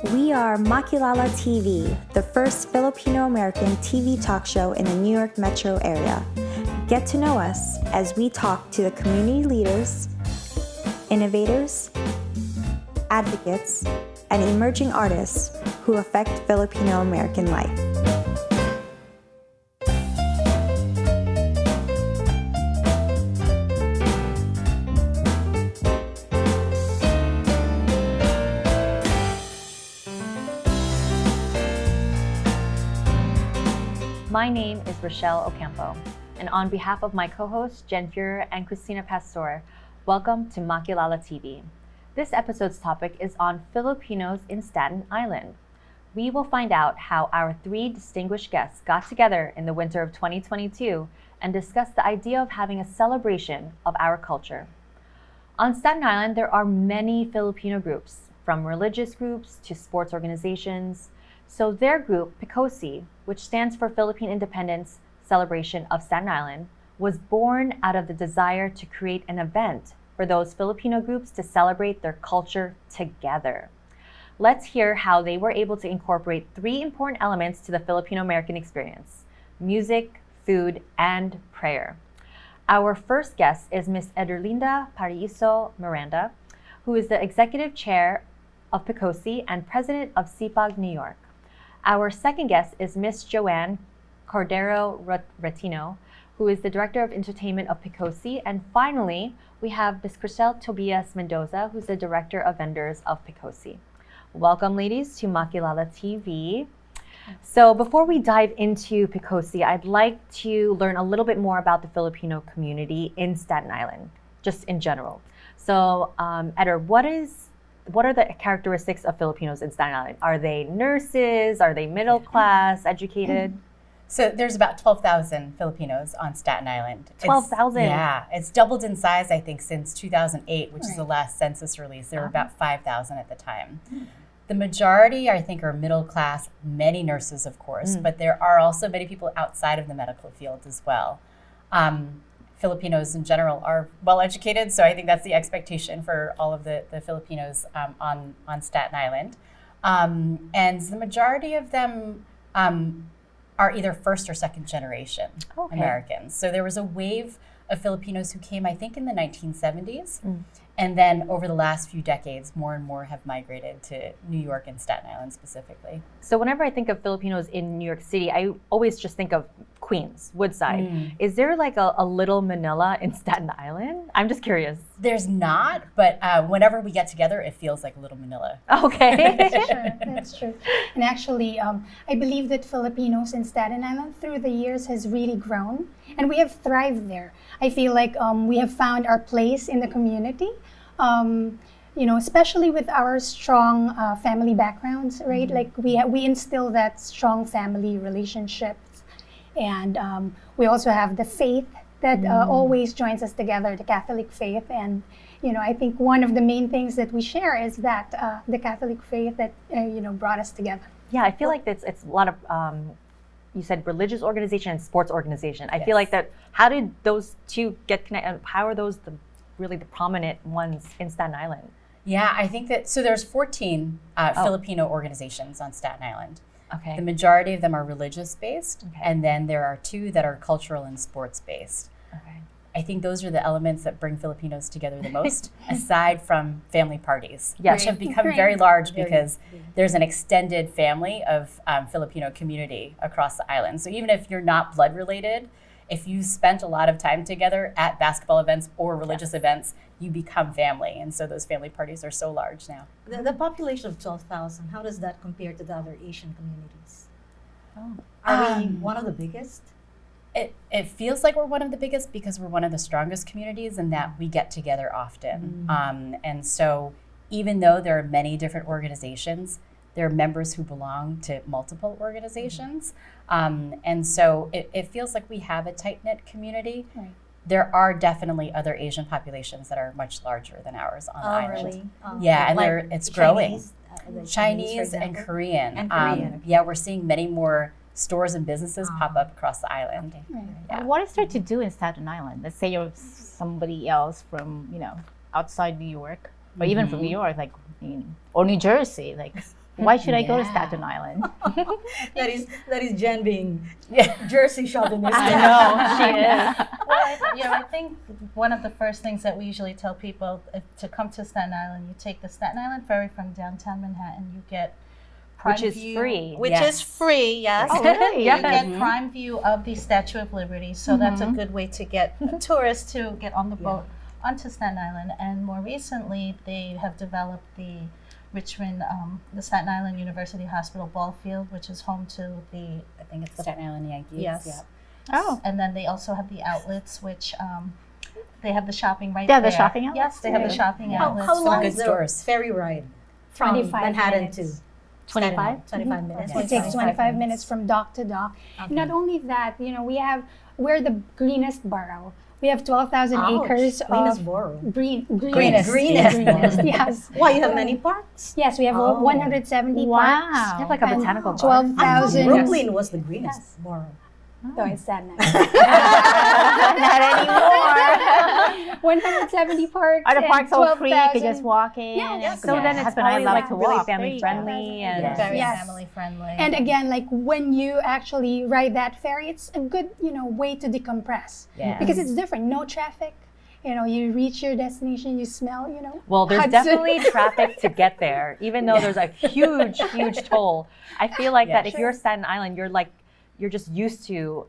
We are Makilala TV, the first Filipino-American TV talk show in the New York metro area. Get to know us as we talk to the community leaders, innovators, advocates, and emerging artists who affect Filipino-American life. My name is Rachelle Ocampo, and on behalf of my co-hosts Jennifer and Cristina Pastor, welcome to Makilala TV. This episode's topic is on Filipinos in Staten Island. We will find out how our three distinguished guests got together in the winter of 2022 and discuss the idea of having a celebration of our culture. On Staten Island, there are many Filipino groups, from religious groups to sports organizations. So their group, PICOSI, which stands for Philippine Independence Celebration of Staten Island, was born out of the desire to create an event for those Filipino groups to celebrate their culture together. Let's hear how they were able to incorporate three important elements to the Filipino-American experience: music, food, and prayer. Our first guest is Miss Ederlinda Paraiso Miranda, who is the Executive Chair of PICOSI and President of SIPAG-NY. Our second guest is Miss Joanne Cordero-Retino, who is the Director of Entertainment of PICOSI. And finally, we have Ms. Tobias Mendoza, who's the Director of Vendors of PICOSI. Welcome, ladies, to Makilala TV. So before we dive into PICOSI, I'd like to learn a little bit more about the Filipino community in Staten Island, just in general. So, Eder, what are the characteristics of Filipinos in Staten Island? Are they nurses? Are they middle class, educated? So there's about 12,000 Filipinos on Staten Island. 12,000? Yeah, it's doubled in size, I think, since 2008, which is the last census release. There were about 5,000 at the time. The majority, I think, are middle class, many nurses, of course, but there are also many people outside of the medical field as well. Filipinos in general are well educated, so I think that's the expectation for all of the Filipinos on Staten Island. And the majority of them are either first or second generation Americans. So there was a wave of Filipinos who came, I think, in the 1970s. And then over the last few decades, more and more have migrated to New York and Staten Island specifically. So whenever I think of Filipinos in New York City, I always just think of Queens, Woodside. Is there like a little Manila in Staten Island? I'm just curious. There's not, but whenever we get together, it feels like Little Manila. Okay. That's true. And actually, I believe that Filipinos in Staten Island through the years has really grown, and we have thrived there. I feel like we have found our place in the community. Especially with our strong family backgrounds, right? Like we instill that strong family relationships, and we also have the faith that always joins us together, the Catholic faith. And I think one of the main things that we share is that the Catholic faith that brought us together. Yeah, I feel like it's a lot of you said religious organization and sports organization. I feel like that. How did those two get connected? How are those really the prominent ones in Staten Island? Yeah, I think that, so there's 14 Filipino organizations on Staten Island. Okay. The majority of them are religious-based, and then there are 2 that are cultural and sports-based. Okay. I think those are the elements that bring Filipinos together the most, aside from family parties, which have become very large because there's an extended family of Filipino community across the island. So even if you're not blood-related, if you spent a lot of time together at basketball events or religious events, you become family. And so those family parties are so large now. The population of 12,000, how does that compare to the other Asian communities? Are we one of the biggest? It feels like we're one of the biggest because we're one of the strongest communities in that we get together often. And so even though there are many different organizations, there are members who belong to multiple organizations. And so it feels like we have a tight-knit community. Right. There are definitely other Asian populations that are much larger than ours on the island. Really? Yeah, and like it's growing. Chinese and Korean. Okay. Yeah, we're seeing many more stores and businesses pop up across the island. Okay. Yeah. What is there to do in Staten Island? Let's say you're somebody else from, outside New York, or even from New York, or New Jersey, Why should I go to Yeah. Staten Island? That is Jen being Jersey chauvinist. I know, she is. Well, I think one of the first things that we usually tell people to come to Staten Island, you take the Staten Island ferry from downtown Manhattan, you get prime Which is view, free. Which Yes. is free, yes. Oh, really? You get prime view of the Statue of Liberty, so that's a good way to get tourists to get on the boat onto Staten Island. And more recently, they have developed the Richmond, the Staten Island University Hospital ball field, which is home to the, I think it's the Staten Island Yankees. Yes. Yeah. Oh. And then they also have the outlets, which they have the shopping right They there. have the shopping outlets? Yes, they have the shopping Yeah. outlets. How long good is the stores. ferry ride from 25 Manhattan minutes. to 25? Staten Island? 25 minutes. It takes 25 minutes from dock to dock. Not only that, we're the greenest borough. We have 12,000 acres Greenest of borough. greenest. Greenest. Yes. Why, you have many parks? Yes, we have 170 Wow. parks. You have like a and botanical garden. 12,000. Brooklyn was the greenest borough. No, it's Staten Island. Not anymore. 170 parks. Are the and parks all free? You could 12,000 just walk in. Yeah. So then it's Husband and I probably love like to really walk. family There you go. friendly and Yes. Very Yes. family friendly. And again, like when you actually ride that ferry, it's a good, way to decompress. Yes. Because it's different. No traffic. You reach your destination, you smell, well, there's Hudson. definitely traffic to get there, even though there's a huge, huge toll. I feel like that if you're Staten Island, you're just used to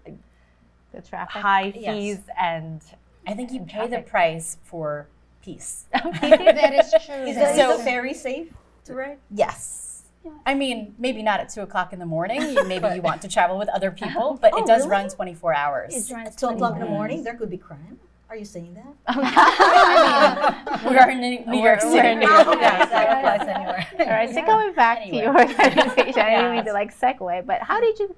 The traffic. high Yes. fees and I think you And pay the traffic. price for peace. That is true. Is that the is true. ferry safe to ride? Yes. Yeah. I mean, maybe not at 2:00 in the morning. Maybe you want to travel with other people, but it does really? run 24 hours. It runs At 2 o'clock in the 20 morning, there could be crime. Are you saying that? We are in New York City. We're in New York. Yes, that applies anywhere. All right, so going back to your organization, I didn't mean to segue, but how did you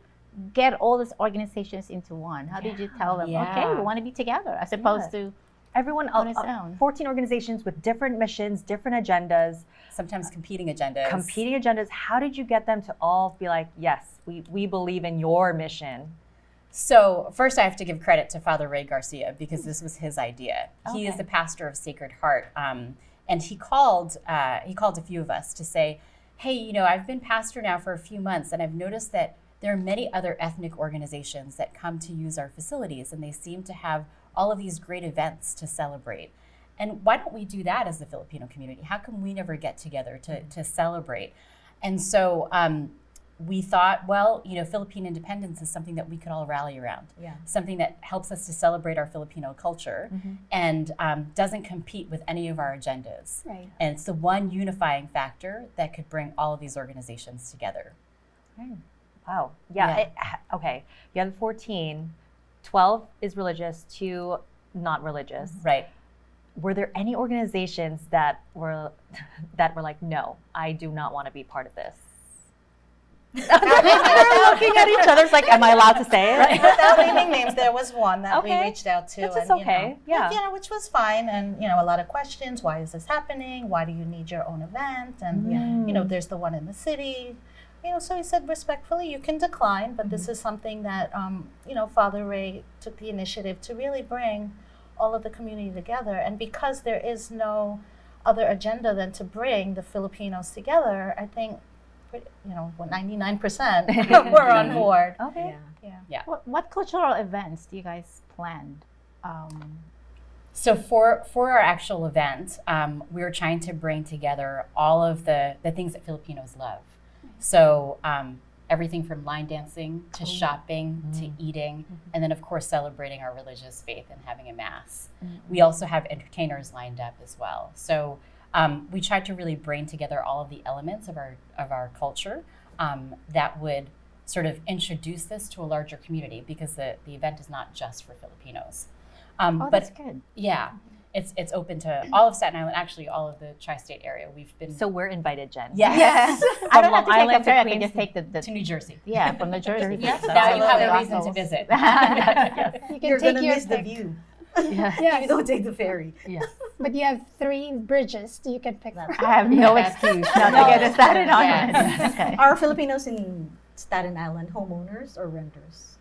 get all these organizations into one? How did you tell them, okay, we want to be together, as opposed to everyone on its own? 14 organizations with different missions, different agendas, Sometimes competing agendas. How did you get them to all be like, yes, we believe in your mission? So first I have to give credit to Father Ray Garcia because this was his idea. He is Okay. the pastor of Sacred Heart. And he called a few of us to say, hey, I've been pastor now for a few months and I've noticed that there are many other ethnic organizations that come to use our facilities and they seem to have all of these great events to celebrate. And why don't we do that as the Filipino community? How come we never get together to celebrate? And so we thought, well, Philippine independence is something that we could all rally around. Yeah. Something that helps us to celebrate our Filipino culture and doesn't compete with any of our agendas. Right. And it's the one unifying factor that could bring all of these organizations together. Wow. Yeah. Okay. You have 14, 12 is religious, 2 not religious. Right. Were there any organizations that were like, no, I do not want to be part of this? They're looking at each other. It's like, am I allowed to say it? Right. Without naming names, there was one that we Okay. reached out to. That's and, okay. Yeah. which was fine. And, a lot of questions. Why is this happening? Why do you need your own event? And, there's the one in the city. So he said respectfully, you can decline, but this is something that, Father Ray took the initiative to really bring all of the community together. And because there is no other agenda than to bring the Filipinos together, I think, 99% we're on board. Okay. Yeah. What cultural events do you guys plan? So for our actual event, we were trying to bring together all of the things that Filipinos love. So everything from line dancing to shopping to eating, and then of course celebrating our religious faith and having a mass. We also have entertainers lined up as well. So we tried to really bring together all of the elements of our culture that would sort of introduce this to a larger community because the event is not just for Filipinos. That's good. Yeah, it's open to all of Staten Island, actually all of the tri-state area. We've been So we're invited, Jen. yes. I don't Long have to take Island the to ferry, I can Queens. just take the to New Jersey. yeah, from New Jersey. Yes, Now you have a absolutely. reason to visit. You can You're take gonna your miss the pick. view Yes. if you don't take the ferry. But you have 3 bridges you can pick from. I have no excuse not to get to Staten Island. Okay. Are Filipinos in Staten Island homeowners or renters?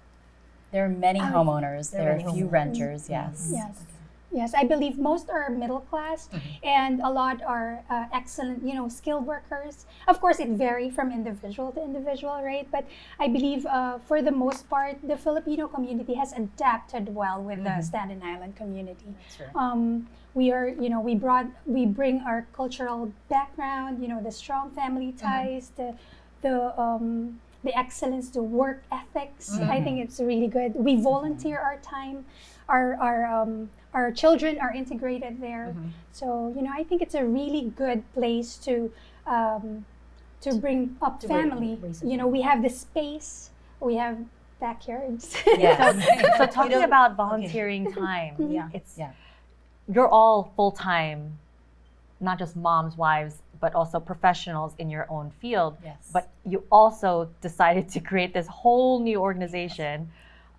There are many homeowners. There are There are many a few homeowners. renters. Yes. Yes. Yes, I believe most are middle class, and a lot are excellent, skilled workers. Of course, it varies from individual to individual, right? But I believe for the most part, the Filipino community has adapted well with the Staten Island community. That's right. We are, we bring our cultural background, the strong family ties, the excellence, the work ethics. I think it's really good. We volunteer our time. Our children are integrated there. So, I think it's a really good place to bring up family. We have the space, we have backyards. So talking about volunteering time, you're all full-time, not just moms, wives, but also professionals in your own field. Yes. But you also decided to create this whole new organization.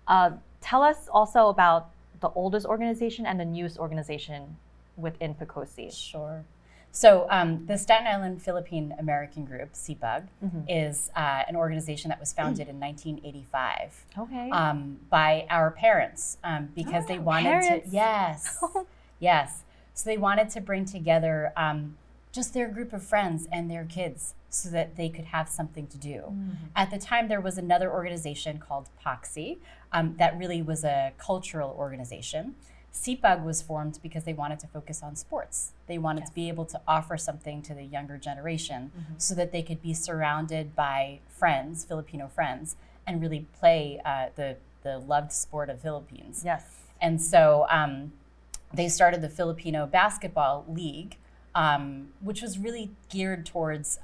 Tell us also about the oldest organization and the newest organization within PICOSI. Sure. So the Staten Island Philippine American Group, SIPAG, is an organization that was founded in 1985 by our parents because they wanted to, yes. So they wanted to bring together just their group of friends and their kids so that they could have something to do. At the time, there was another organization called PICOSI that really was a cultural organization. SIPAG was formed because they wanted to focus on sports. They wanted to be able to offer something to the younger generation so that they could be surrounded by friends, Filipino friends, and really play the loved sport of Philippines. Yes. And so they started the Filipino Basketball League, which was really geared towards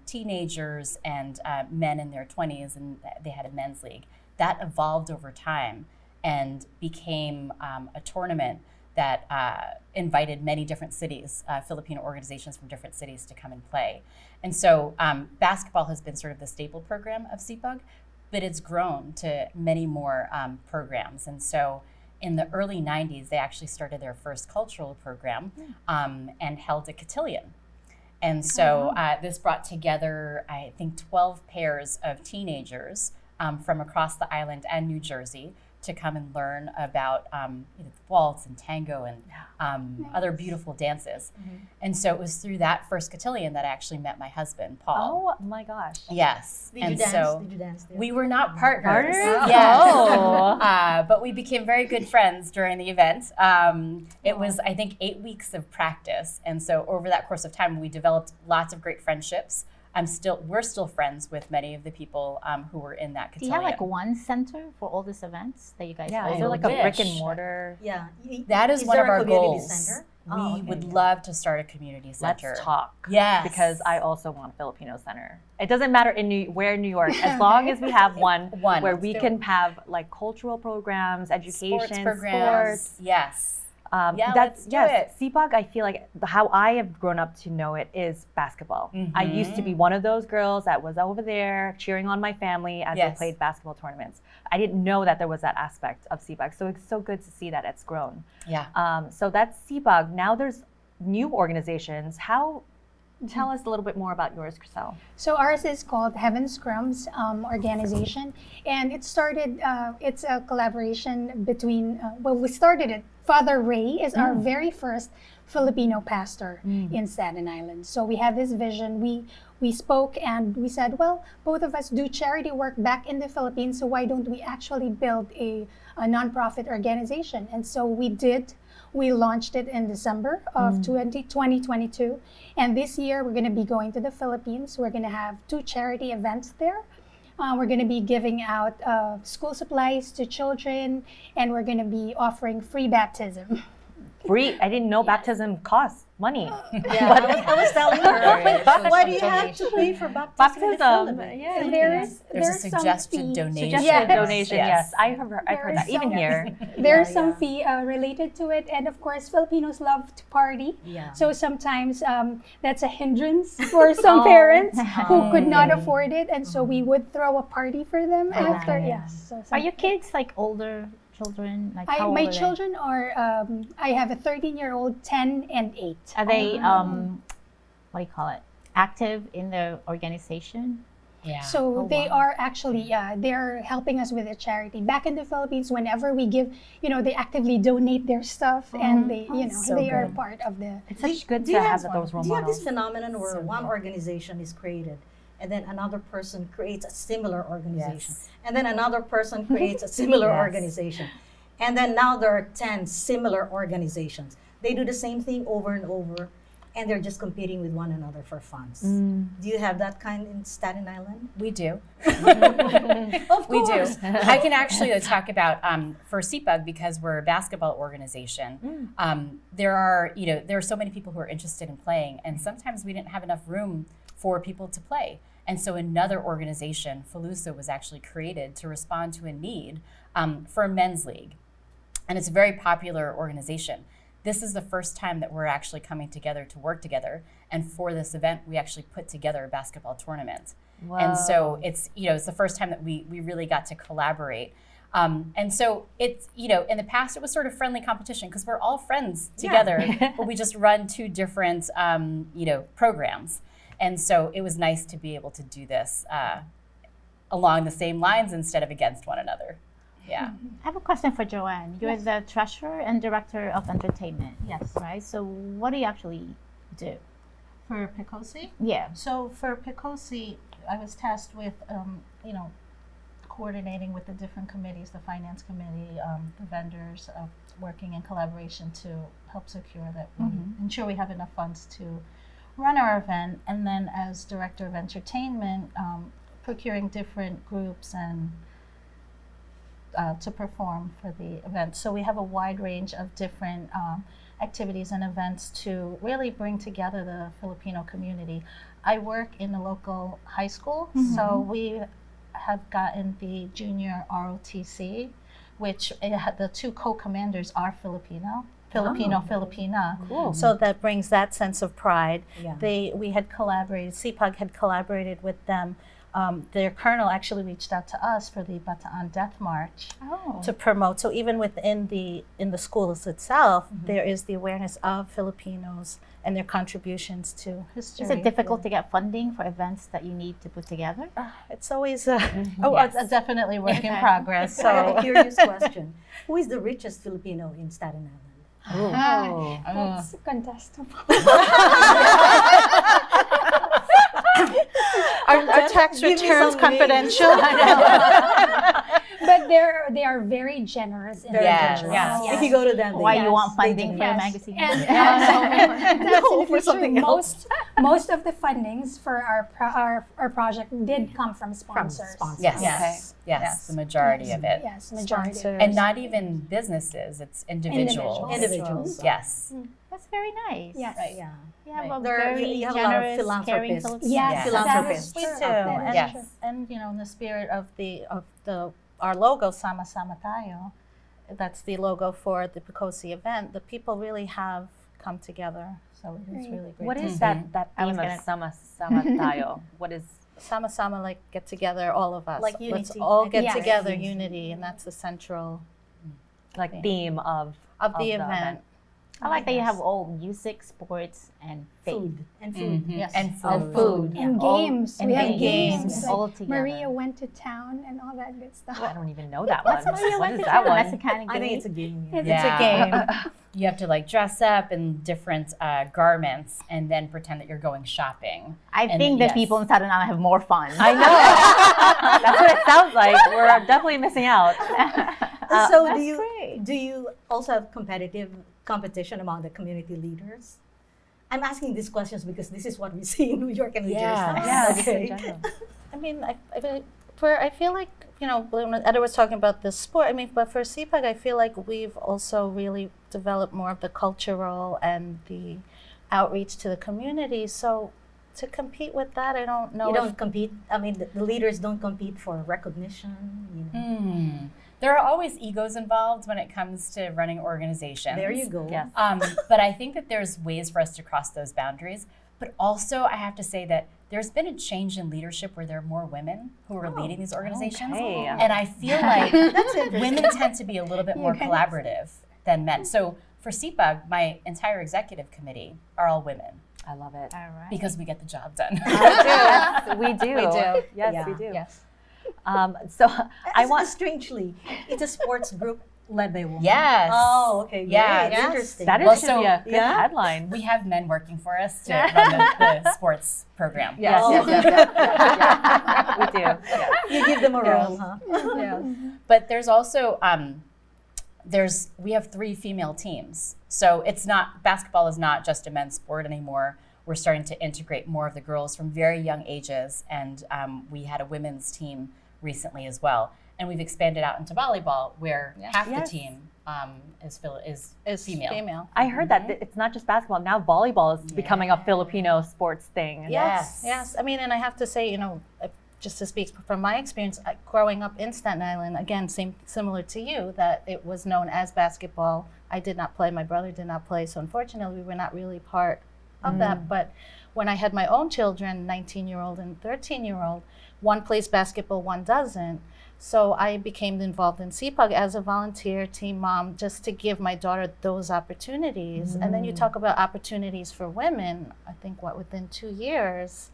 teenagers and men in their 20s, and they had a men's league. That evolved over time and became a tournament that invited many different cities, Filipino organizations from different cities to come and play. And so basketball has been sort of the staple program of SIPAG, but it's grown to many more programs. And so in the early 90s, they actually started their first cultural program and held a cotillion. And so this brought together, I think, 12 pairs of teenagers from across the island and New Jersey to come and learn about waltz and tango and other beautiful dances. And so it was through that first cotillion that I actually met my husband, Paul. Oh my gosh. Yes. Did you dance there? We were not partners. Partners? Yes. But we became very good friends during the event. It was, I think, 8 weeks of practice. And so over that course of time, we developed lots of great friendships. We're still friends with many of the people who were in that cotillion. Do you have like one center for all these events that you guys Yeah, hold? is there like a brick and mortar? Yeah. That is one of our goals. Center? We would love to start a community center. Let's talk. Yes. Because I also want a Filipino center. It doesn't matter where in New York, as long as we have one where we can have like cultural programs, education, sports programs. Yes. Let's do it. SIPAG, I feel like how I have grown up to know it is basketball. I used to be one of those girls that was over there cheering on my family as they played basketball tournaments. I didn't know that there was that aspect of SIPAG, so it's so good to see that it's grown. Yeah. So that's SIPAG. Now there's new organizations. Tell us a little bit more about yours, Krizel. So ours is called Heaven Scrums organization, and it started, it's a collaboration between, we started it. Father Ray is our very first Filipino pastor in Staten Island. So we had this vision. We spoke and we said, well, both of us do charity work back in the Philippines, so why don't we actually build a nonprofit organization? And so we did. We launched it in December of 2022. And this year, we're going to be going to the Philippines. We're going to have 2 charity events there. We're going to be giving out school supplies to children, and we're going to be offering free baptism. Free? I didn't know baptism costs money. I was telling her, why do you have to pay for baptism in the Philippines? Yeah, There's a suggested donation. Donation, yes. I've heard that. Even here. There's some fee related to it. And of course, Filipinos love to party. Yeah. So sometimes that's a hindrance for some parents who could not afford it. And so we would throw a party for them after. Yes. So Are your kids like older children? Like how old my are they? children are, I have a 13-year-old, 10, and 8. Are they, what do you call it, active in the organization? Yeah. So they are actually, they're helping us with a charity. Back in the Philippines, whenever we give, they actively donate their stuff, and they, so they are good. part of the. It's such good Do to you have have those role Do you have models. this phenomenon where one organization is created, and then another person creates a similar organization, and then another person creates a similar organization, and then now there are 10 similar organizations. They do the same thing over and over, and they're just competing with one another for funds. Do you have that kind in Staten Island? We do. Of We do. course. I can actually talk about for SIPAG, because we're a basketball organization. There are so many people who are interested in playing, and sometimes we didn't have enough room for people to play. And so another organization, Falusa, was actually created to respond to a need for a men's league, and it's a very popular organization. This is the first time that we're actually coming together to work together, and for this event, we actually put together a basketball tournament. Wow. And so it's the first time that we really got to collaborate. And so it's, in the past it was sort of friendly competition because we're all friends together, but we just run two different, programs. And so it was nice to be able to do this along the same lines instead of against one another. Yeah. I have a question for Joanne. You're the treasurer and director of entertainment. Yes. Right? So what do you actually do? For PICOSI? Yeah. So for PICOSI, I was tasked with, coordinating with the different committees, the finance committee, the vendors, working in collaboration to help secure that we ensure we have enough funds to run our event. And then as director of entertainment, procuring different groups and to perform for the event. So we have a wide range of different activities and events to really bring together the Filipino community. I work in a local high school, so we have gotten the junior ROTC, which the two co-commanders are Filipina. Cool. So that brings that sense of pride. Yeah. We had collaborated, SIPAG had collaborated with them. Their colonel actually reached out to us for the Bataan Death March to promote. So even within in the schools itself, there is the awareness of Filipinos and their contributions to history. Is it difficult to get funding for events that you need to put together? It's always definitely a work in progress. So I have a So curious question. Who is the richest Filipino in Staten Island? That's contestable. our tax give me returns some confidential. But they are very generous in their Yes. generous. Yes. If you go to them, Why they you want they funding do. for a Yes. magazine? And that's No, in for the something future. else. Most of the fundings for our project did come from sponsors. sponsors. Yes. Yes. The majority of it. Yes, majority. Sponsors. And not even businesses, it's individuals. Individuals. Yes. That's very nice. Yes. Right, yeah. You have a There- very you have a lot of generous, caring philanthropists. Filipino. Yes, Yeah. Philanthropists. We that is do, true. That is Yes. true. and in the spirit of our logo, Sama Sama Tayo, that's the logo for the PICOSI event. The people really have come together, so it's Right. really great. What to is see. that I was theme gonna- of sama tayo? What is Sama Sama, like get together, all of us. Like Let's unity. all get Yes. together, unity, and that's the central like theme of the event. I like that you have all music, sports, and faith. food and food? Yes. And food. And food. And All- games. and We have games. games. All Like together. Maria went to town and all that good stuff. I don't even know that one. What's Maria What went is to that town? one? That's a kind of I game. think it's a game. It's It's a game. You have to dress up in different garments and then pretend that you're going shopping. I And think that yes. people in Staten Island have more fun. I know. That's what it sounds like. We're definitely missing out. So That's do great. you also have competition among the community leaders? I'm asking these questions because this is what we see in New York and New Jersey. Yeah, just in Okay. general. I mean, I feel like, when Eda was talking about the sport, but for SIPAG, I feel like we've also really developed more of the cultural and the outreach to the community. So to compete with that, I don't know. You don't compete. I mean, the leaders don't compete for recognition. There are always egos involved when it comes to running organizations. There you go. Yes. But I think that there's ways for us to cross those boundaries. But also, I have to say that there's been a change in leadership where there are more women who are leading these organizations. okay. And I feel like women tend to be a little bit more collaborative than men. So for SIPAG, my entire executive committee are all women. I love it. All right. because we get the job done. Yes, we do. We do. Yes, Yeah. we do. Yes. So I want. Strangely, it's a sports group led by women. Yes. Oh, okay. Yeah. Great. Yes. Interesting. That is Well, should so- be a good yeah. headline. We have men working for us to run the sports program. Yes, Oh. yes. We do. Yes. You give them a role, huh? Yeah. But there's also we have 3 female teams. So basketball is not just a men's sport anymore. We're starting to integrate more of the girls from very young ages, and we had a women's team recently as well. And we've expanded out into volleyball, where half Yes. the team is Is female. I heard that it's not just basketball. Now volleyball is becoming a Filipino sports thing. Yes. Yes. I mean, and I have to say, just to speak from my experience, growing up in Staten Island, again, similar to you, that it was known as basketball. I did not play. My brother did not play. So unfortunately, we were not really part of that. But when I had my own children, 19-year-old and 13-year-old, one plays basketball, one doesn't. So I became involved in SIPAG as a volunteer team mom, just to give my daughter those opportunities. And then you talk about opportunities for women. I think within 2 years,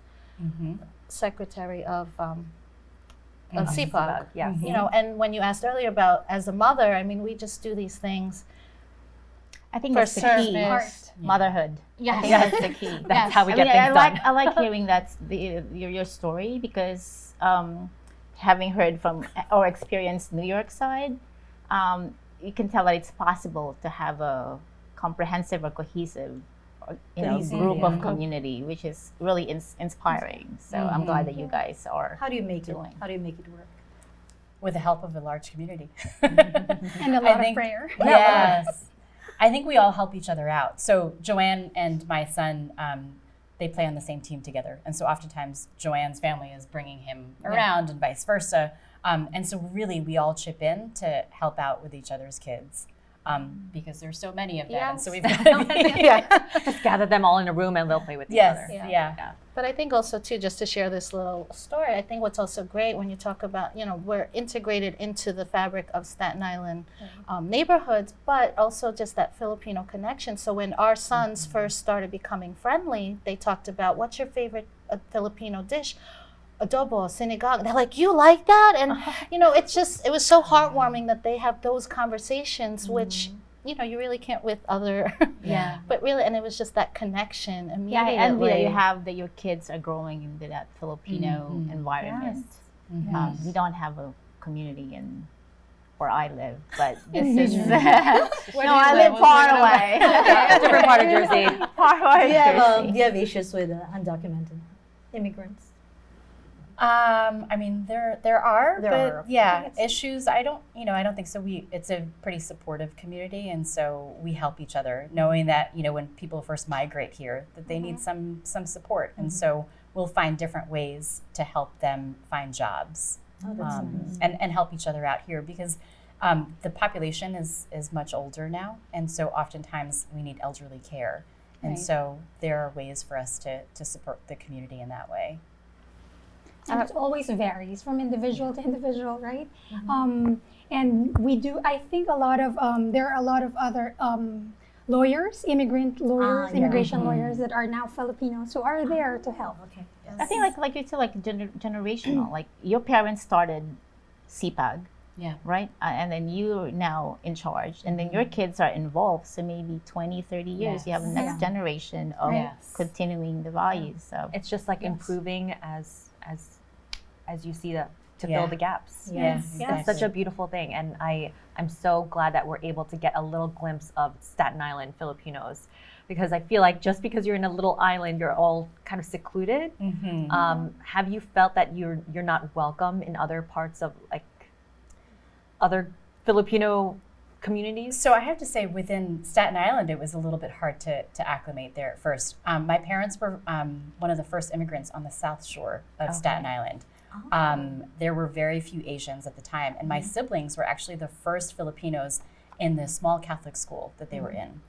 secretary of SIPAG. Yes. And when you asked earlier about as a mother, I mean, we just do these things. I think For that's the key. service. Motherhood. Yes. I think that's the key. That's how we get I things done. I like hearing your story, because having heard from or experienced New York side, you can tell that it's possible to have a comprehensive or cohesive group of community, which is really inspiring. So I'm glad that you guys are. How do you make it? doing. How do you make it work? With the help of a large community. And a lot of prayer. Yes. I think we all help each other out. So Joanne and my son, they play on the same team together. And so oftentimes Joanne's family is bringing him around and vice versa. And so really we all chip in to help out with each other's kids. Because there's so many of them. And so we've got to Just gather them all in a room and they'll play with each Yes, other. yeah. But I think also too, just to share this little story, I think what's also great when you talk about, we're integrated into the fabric of Staten Island neighborhoods, but also just that Filipino connection. So when our sons first started becoming friendly, they talked about, what's your favorite Filipino dish? Adobo, sinigang. They're like, you like that? And, it was so heartwarming that they have those conversations, which, you really can't with other, but really, and it was just that connection immediately. Yeah, and that you have that your kids are growing into that Filipino environment. We don't have a community where I live, but this is. I live far away. Different part of Jersey. Far away. Do you have issues with undocumented immigrants? I mean, there are, There but are. issues. I don't think so. It's a pretty supportive community, and so we help each other, knowing that when people first migrate here, that they need some support, and so we'll find different ways to help them find jobs, Oh, that's nice. and help each other out here, because the population is much older now, and so oftentimes we need elderly care, and so there are ways for us to support the community in that way. And it always varies from individual to individual, right? And we do, I think there are a lot of other lawyers, immigrant lawyers, immigration lawyers that are now Filipinos who are there to help. Okay. I think like you said, generational. Like your parents started SIPAG, right? And then you're now in charge, and then your kids are involved. So maybe 20, 30 years, you have the next generation of continuing the values. So It's just like improving as you see to fill the gaps. Yes. It's such a beautiful thing, and I'm so glad that we're able to get a little glimpse of Staten Island Filipinos, because I feel like just because you're in a little island, you're all kind of secluded. Have you felt that you're not welcome in other parts of like other Filipino communities? So I have to say, within Staten Island, it was a little bit hard to acclimate there at first. My parents were one of the first immigrants on the South Shore of Staten Island. There were very few Asians at the time, and my siblings were actually the first Filipinos in the small Catholic school that they were in.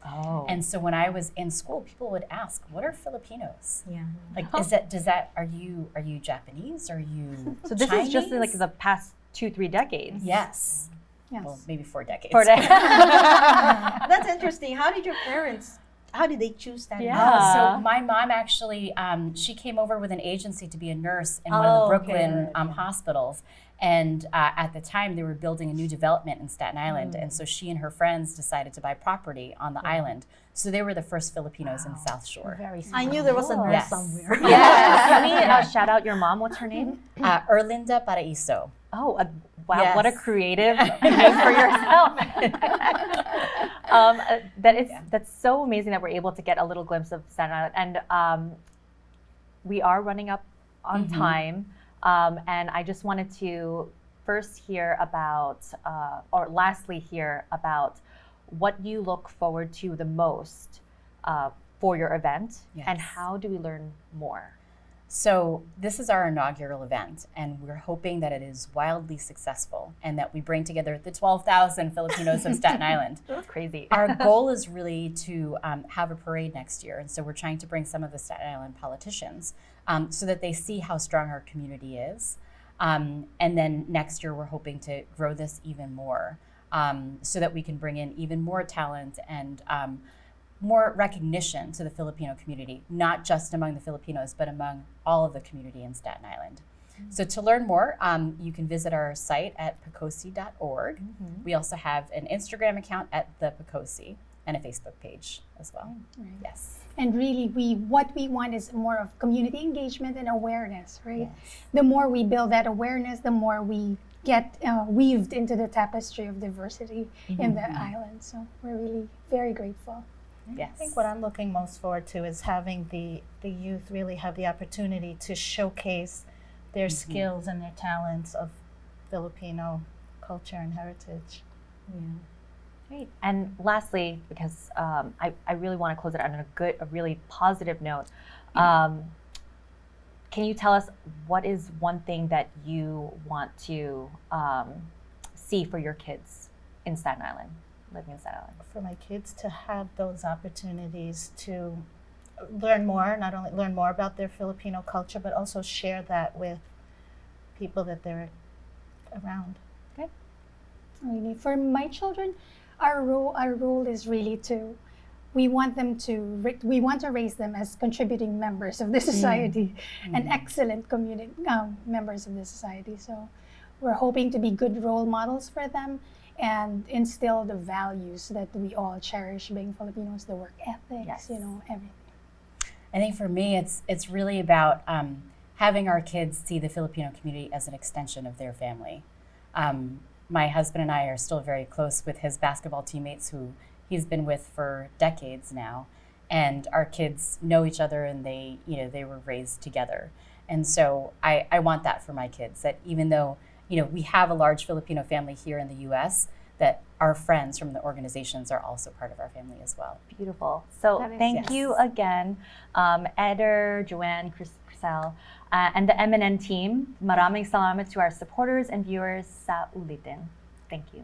And so when I was in school, people would ask, "What are Filipinos?" Yeah. Like, are you Japanese? Are you So this is just in like the past 2-3 decades. Yes. Yes. Well, maybe 4 decades. For That's interesting. How did your parents How did they choose that? Yeah. So my mom actually, she came over with an agency to be a nurse in one of the Brooklyn hospitals. And at the time, they were building a new development in Staten Island. And so she and her friends decided to buy property on the island. So they were the first Filipinos in South Shore. Very I knew there was a nurse Yes. somewhere. Yes. Can we shout out your mom? What's her name? Ederlinda Paraiso. Oh, wow! Yes. What a creative name for yourself. That's so amazing that we're able to get a little glimpse of Staten Island, and we are running up on time. And I just wanted to first hear about, or lastly hear about, what you look forward to the most for your event, and how do we learn more? So this is our inaugural event, and we're hoping that it is wildly successful and that we bring together the 12,000 Filipinos of Staten Island. That's crazy. Our goal is really to have a parade next year, and so we're trying to bring some of the Staten Island politicians so that they see how strong our community is. And then next year, we're hoping to grow this even more so that we can bring in even more talent and more recognition to the Filipino community, not just among the Filipinos, but among all of the community in Staten Island. So to learn more, you can visit our site at PICOSI.org. We also have an Instagram account at the PICOSI and a Facebook page as well. Yes. And really, what we want is more of community engagement and awareness, right? The more we build that awareness, the more we get weaved into the tapestry of diversity in the island. So we're really very grateful. Yes. I think what I'm looking most forward to is having the youth really have the opportunity to showcase their skills and their talents of Filipino culture and heritage. Great. And lastly, because I really want to close it on a really positive note, can you tell us what is one thing that you want to see for your kids in Staten Island, living in Staten Island? For my kids to have those opportunities to learn more, not only learn more about their Filipino culture, but also share that with people that they're around. Okay. Really, for my children, our role is really we want to raise them as contributing members of the society and excellent community members of the society. So we're hoping to be good role models for them and instill the values that we all cherish being Filipinos, the work ethics, everything. I think for me, it's really about having our kids see the Filipino community as an extension of their family. My husband and I are still very close with his basketball teammates who he's been with for decades now. And our kids know each other and they were raised together. And so I want that for my kids, that even though, we have a large Filipino family here in the US, that our friends from the organizations are also part of our family as well. Beautiful. So thank you again, Eder, Joanne, Krizel, and the MNN team. Maraming salamat to our supporters and viewers sa ulitin. Thank you.